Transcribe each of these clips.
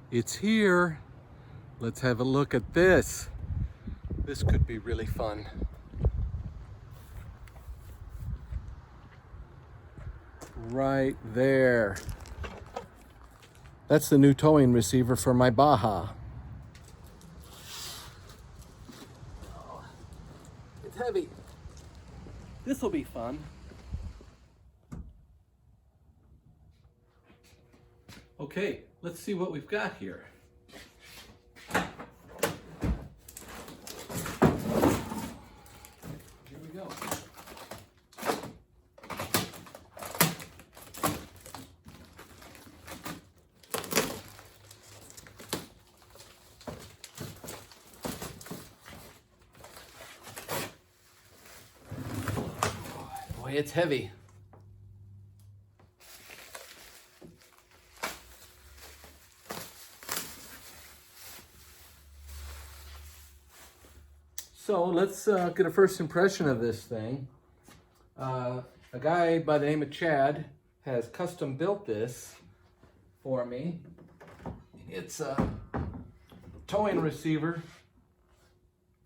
It's here. Let's have a look at this. This could be really fun. Right there. That's the new towing receiver for my Baja. Oh, it's heavy. This will be fun. Okay, let's see what we've got here. Here we go. Boy, it's heavy. So let's get a first impression of this thing. A guy by the name of Chad has custom built this for me. It's a towing receiver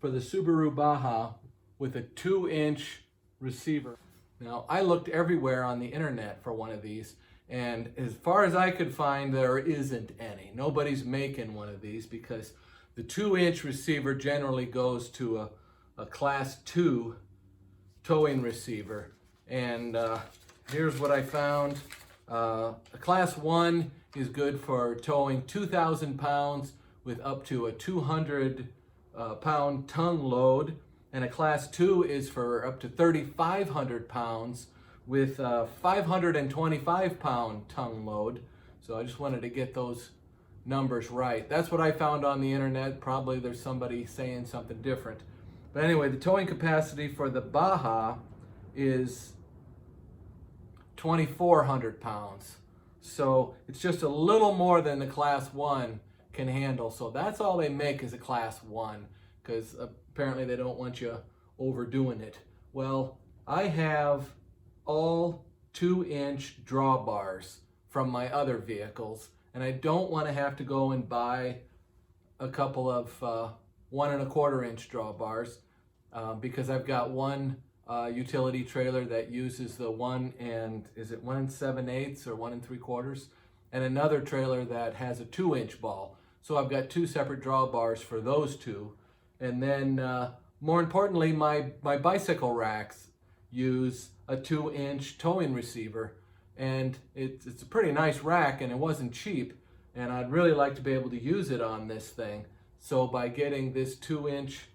for the Subaru Baja with a 2-inch receiver. Now, I looked everywhere on the internet for one of these, and as far as I could find, there isn't any. Nobody's making one of these because the 2-inch receiver generally goes to a class 2 towing receiver. And here's what I found. A class 1 is good for towing 2,000 pounds with up to a 200 pound tongue load. And a class 2 is for up to 3,500 pounds with a 525 pound tongue load. So I just wanted to get those numbers right. That's what I found on the internet. Probably there's somebody saying something different. But anyway, the towing capacity for the Baja is 2,400 pounds. So it's just a little more than the class 1 can handle. So that's all they make is a class 1 because apparently they don't want you overdoing it. Well, I have all 2-inch drawbars from my other vehicles, and I don't want to have to go and buy a couple of 1¼ inch drawbars because I've got one utility trailer that uses the 1 7/8 or 1 3/4, and another trailer that has a 2-inch ball. So I've got 2 separate drawbars for those two. And then more importantly, my bicycle racks use a 2-inch towing receiver, and it's a pretty nice rack, and it wasn't cheap, and I'd really like to be able to use it on this thing. So by getting this 2-inch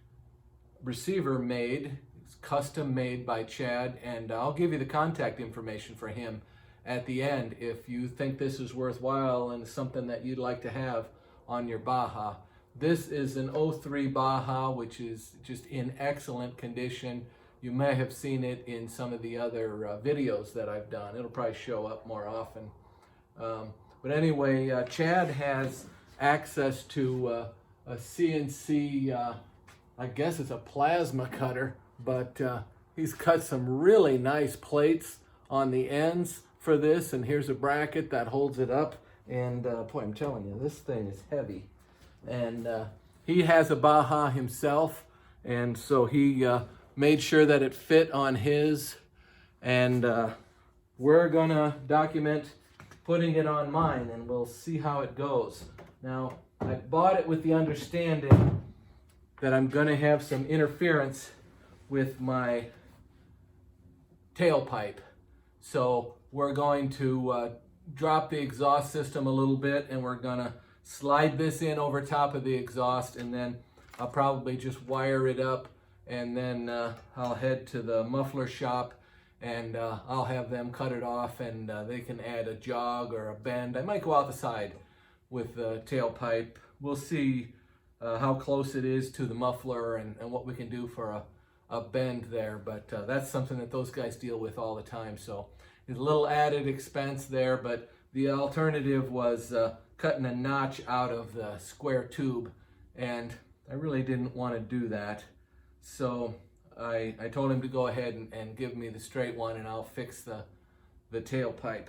receiver made, it's custom made by Chad, and I'll give you the contact information for him at the end if you think this is worthwhile and something that you'd like to have on your Baja. This is an 03 Baja, which is just in excellent condition. You may have seen it in some of the other videos that I've done. It'll probably show up more often. But anyway, Chad has access to a CNC, I guess it's a plasma cutter, but he's cut some really nice plates on the ends for this, and here's a bracket that holds it up. And boy, I'm telling you, this thing is heavy. And he has a Baja himself, and so he made sure that it fit on his, and we're gonna document putting it on mine, and we'll see how it goes. Now, I bought it with the understanding that I'm gonna have some interference with my tailpipe. So we're going to drop the exhaust system a little bit, and we're gonna slide this in over top of the exhaust, and then I'll probably just wire it up, and then I'll head to the muffler shop, and I'll have them cut it off, and they can add a jog or a bend. I might go out the side with the tailpipe. We'll see how close it is to the muffler and what we can do for a bend there, but that's something that those guys deal with all the time. So there's a little added expense there, but the alternative was cutting a notch out of the square tube, and I really didn't want to do that. So I told him to go ahead and give me the straight one, and I'll fix the tailpipe.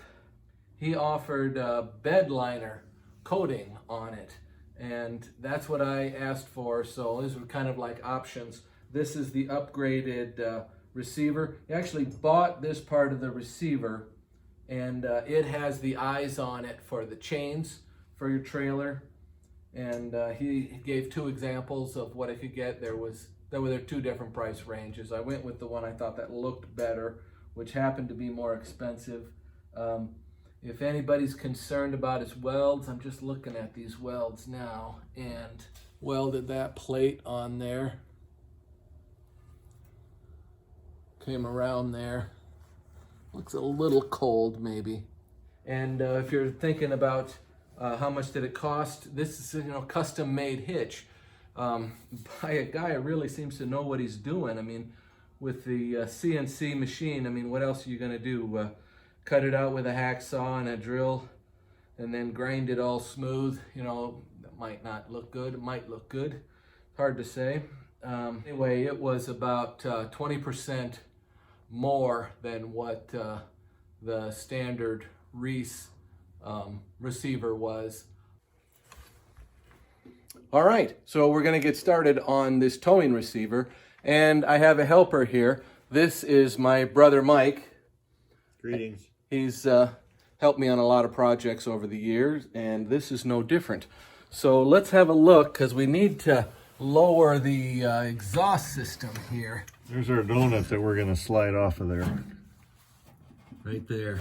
He offered a bed liner coating on it. And that's what I asked for, so these were kind of like options. This is the upgraded receiver. You actually bought this part of the receiver, and it has the eyes on it for the chains for your trailer. And he gave 2 examples of what I could get. There were 2 different price ranges. I went with the one I thought that looked better, which happened to be more expensive. If anybody's concerned about his welds, I'm just looking at these welds now, and welded that plate on there. Came around there. Looks a little cold maybe. And if you're thinking about how much did it cost, this is custom made hitch by a guy who really seems to know what he's doing. I mean, with the CNC machine, I mean, what else are you gonna do? Cut it out with a hacksaw and a drill, and then grind it all smooth. That might not look good. It might look good. Hard to say. Anyway, it was about 20% more than what the standard Reese receiver was. All right, so we're going to get started on this towing receiver, and I have a helper here. This is my brother Mike. Greetings. He's helped me on a lot of projects over the years, and this is no different. So let's have a look, because we need to lower the exhaust system here. There's our donut that we're going to slide off of there. Right there.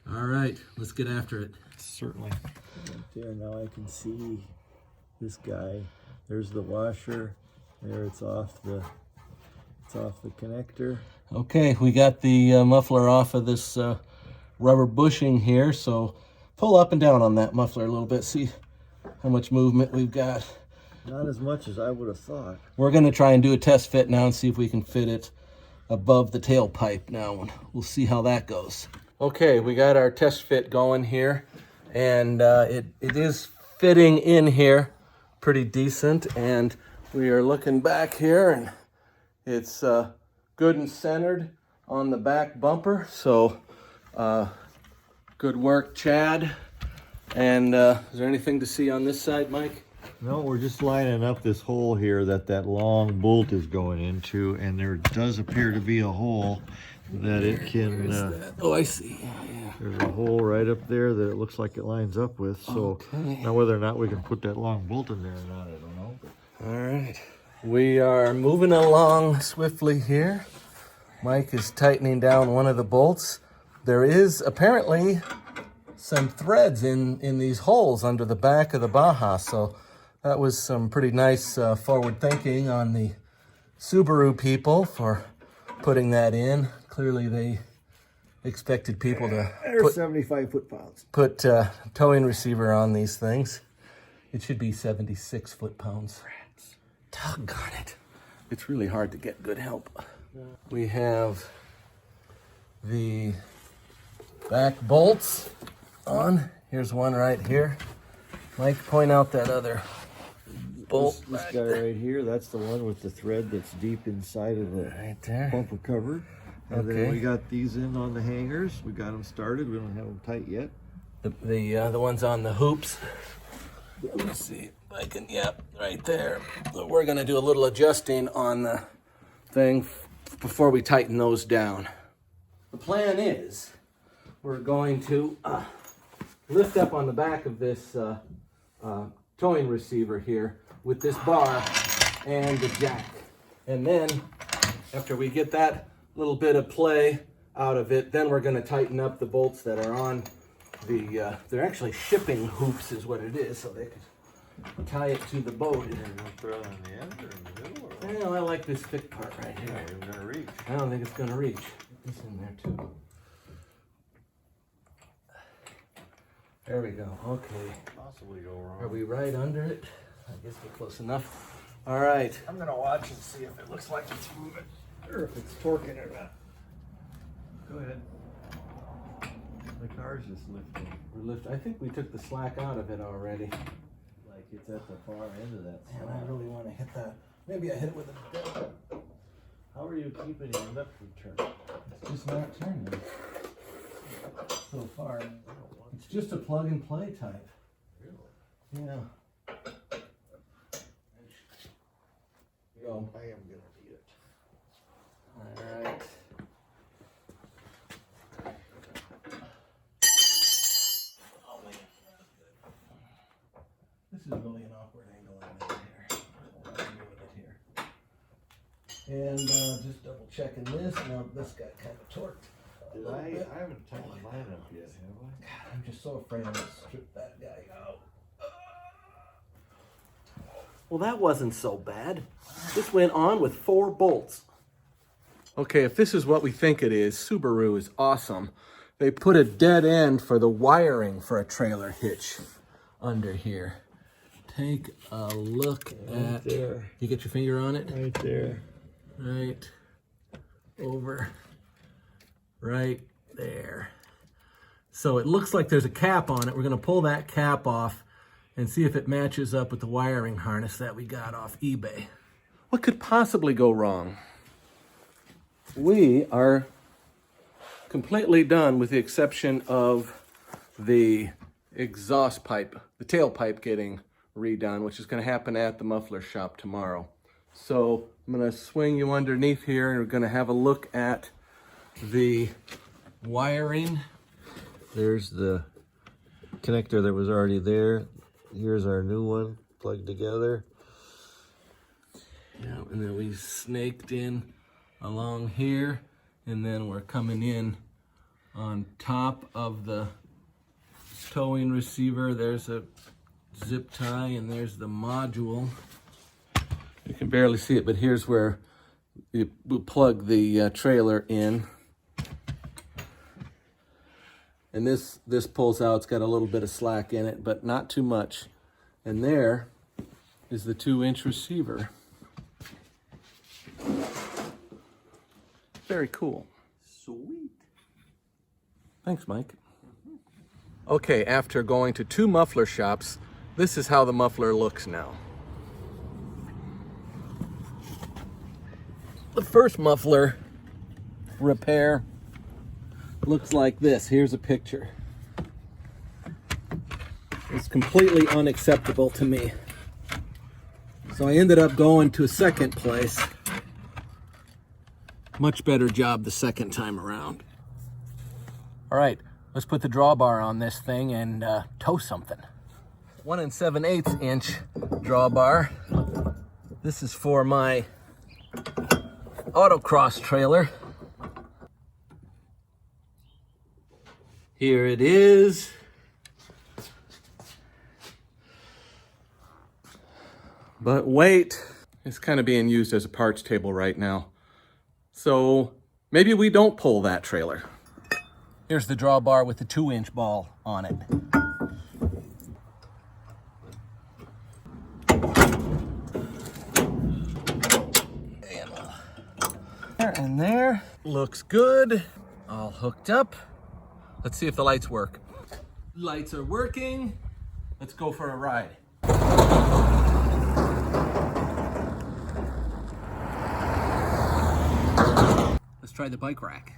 All right, let's get after it. Certainly. Right there, now I can see this guy. There's the washer. There, it's off the connector. Okay, we got the muffler off of this rubber bushing here, so pull up and down on that muffler a little bit, see how much movement we've got. Not as much as I would have thought. We're going to try and do a test fit now and see if we can fit it above the tailpipe now, and we'll see how that goes. Okay, we got our test fit going here, and it is fitting in here pretty decent, and we are looking back here, and it's good and centered on the back bumper, so good work, Chad. And is there anything to see on this side, Mike? No, we're just lining up this hole here that long bolt is going into, and there does appear to be a hole that it can... Oh, I see. Yeah. There's a hole right up there that it looks like it lines up with, so okay. Now whether or not we can put that long bolt in there or not, I don't know. All right. We are moving along swiftly here. Mike is tightening down one of the bolts. There is apparently some threads in these holes under the back of the Baja, so that was some pretty nice forward thinking on the Subaru people for putting that in. Clearly they expected people to There's 75 foot-pounds. put towing receiver on these things. It should be 76 foot-pounds. Doggone it. It's really hard to get good help. We have the back bolts on. Here's one right here. Mike, point out that other bolt. This guy right here, that's the one with the thread that's deep inside of the Right there. bumper cover. And Okay. then we got these in on the hangers. We got them started. We don't have them tight yet. The ones on the hoops. Let me see if I can, yep, right there. So we're gonna do a little adjusting on the thing before we tighten those down. The plan is we're going to lift up on the back of this towing receiver here with this bar and the jack. And then after we get that little bit of play out of it, then we're gonna tighten up the bolts that are on the, they're actually shipping hoops is what it is, so they could tie it to the boat. You're going to throw it on the end or in the middle? Or Well, I like this thick part right You're here. not even going to reach. I don't think it's gonna reach. Put this in there too. There we go, okay. Possibly go wrong. Are we right under it? I guess we're close enough. All right. I'm gonna watch and see if it looks like it's moving or if it's torquing or not. Go ahead. The car's just lifting. I think we took the slack out of it already. Like it's at the far end of that Man, slab. I really want to hit that. Maybe I hit it with a belt. How are you keeping it left return? It's just not turning so far. It's just a plug and play type. Really? Yeah. Go. I am gonna need it. All right. Oh, man. This is really an awkward angle on this here. I'll have to move it here. And just double checking this. Now this got kind of torqued. I haven't tightened mine up yet, have I? God, I'm just so afraid I'm gonna strip that guy out. Well, that wasn't so bad. This went on with 4 bolts. Okay, if this is what we think it is, Subaru is awesome. They put a dead end for the wiring for a trailer hitch under here. Take a look at there. You get your finger on it? Right there. Right over. Right there. So it looks like there's a cap on it. We're going to pull that cap off and see if it matches up with the wiring harness that we got off eBay. What could possibly go wrong? We are completely done with the exception of the exhaust pipe, the tailpipe getting redone, which is going to happen at the muffler shop tomorrow. So I'm going to swing you underneath here and we're going to have a look at the wiring. There's the connector that was already there. Here's our new one plugged together. Yeah, and then we snaked in along here, and then we're coming in on top of the towing receiver. There's a zip tie, and there's the module. You can barely see it, but here's where we'll plug the trailer in. And this pulls out. It's got a little bit of slack in it, but not too much. And there is the 2-inch receiver. Very cool. Sweet. Thanks, Mike. Okay, after going to 2 muffler shops, this is how the muffler looks now. The first muffler repair looks like this. Here's a picture. It's completely unacceptable to me. So I ended up going to a second place. Much better job the second time around. All right, let's put the drawbar on this thing and tow something. 1 7/8 inch drawbar. This is for my autocross trailer. Here it is. But wait, it's kind of being used as a parts table right now. So maybe we don't pull that trailer. Here's the drawbar with the 2-inch ball on it. And there, looks good. All hooked up. Let's see if the lights work. Lights are working. Let's go for a ride. Let's try the bike rack.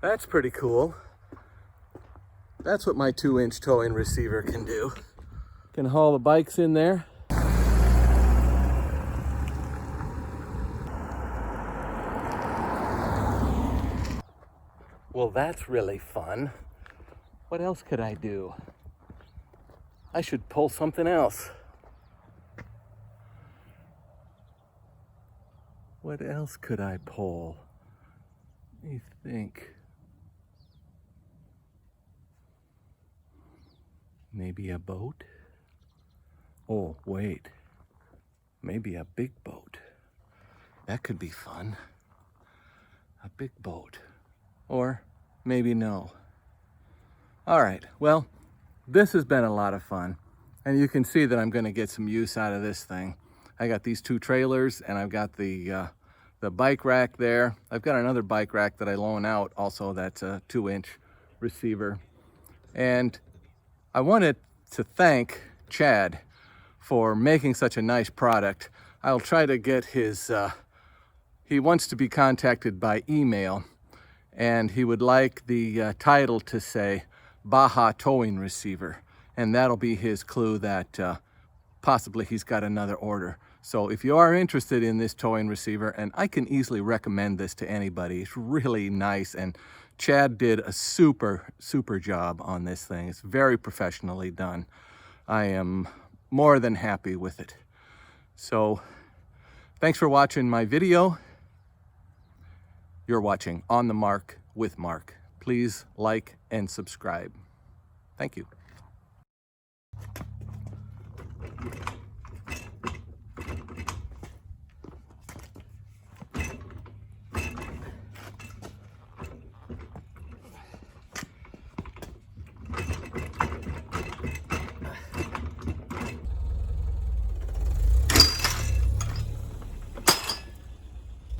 That's pretty cool. That's what my 2-inch towing receiver can do. Can haul the bikes in there. Well, that's really fun. What else could I do? I should pull something else. What else could I pull? Let me think. Maybe a boat? Oh, wait. Maybe a big boat. That could be fun. A big boat. Or maybe no. All right, well, this has been a lot of fun. And you can see that I'm going to get some use out of this thing. I got these two trailers, and I've got the bike rack there. I've got another bike rack that I loan out also, that's a 2-inch receiver. And I wanted to thank Chad for making such a nice product. I'll try to get his, he wants to be contacted by email, and he would like the title to say Baja towing receiver. And that'll be his clue that possibly he's got another order. So if you are interested in this towing receiver, and I can easily recommend this to anybody, it's really nice, and Chad did a super job on this thing. It's very professionally done. I am more than happy with it. So thanks for watching my video. You're watching On the Mark with Mark. Please like and subscribe. Thank you.